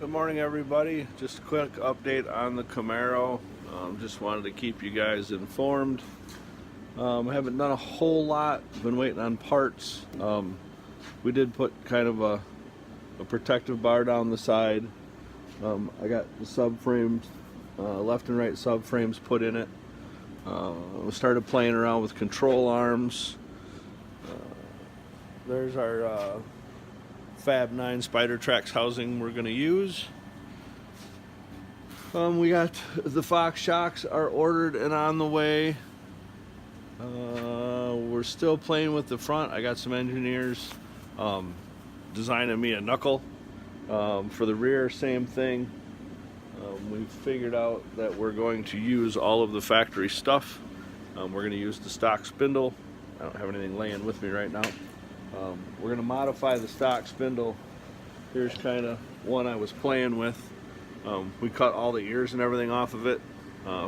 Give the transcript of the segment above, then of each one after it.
Good morning, everybody. Just a quick update on the Camaro. Just wanted to keep you guys informed. I haven't done a whole lot. Been waiting on parts. We did put kind of a protective bar down the side. I got the subframes, left and right subframes put in it. We started playing around with control arms. There's our Fab 9 spidertrack housing we're going to use. We got the Fox shocks are ordered and on the way. We're still playing with the front. I got some engineers designing me a knuckle. For the rear, same thing. We've figured out that we're going to use all of the factory stuff. We're going to use the stock spindle. I don't have anything laying with me right now. We're going to modify the stock spindle. Here's kind of one I was playing with. We cut all the ears and everything off of it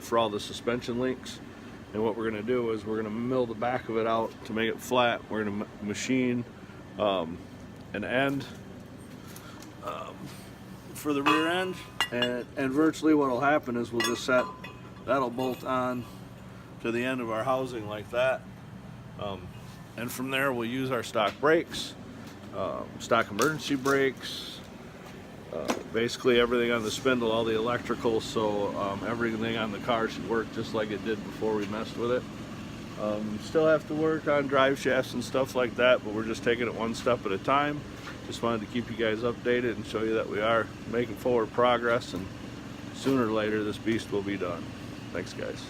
for all the suspension links. And what we're going to do is we're going to mill the back of it out to make it flat. We're going to machine an end for the rear end. And virtually what will happen is we'll just set, that'll bolt on to the end of our housing like that. And from there we'll use our stock brakes, stock emergency brakes, basically everything on the spindle, all the electrical, so everything on the car should work just like it did before we messed with it. Still have to work on drive shafts and stuff like that, but we're just taking it one step at a time. Just wanted to keep you guys updated and show you that we are making forward progress, and sooner or later this beast will be done. Thanks, guys.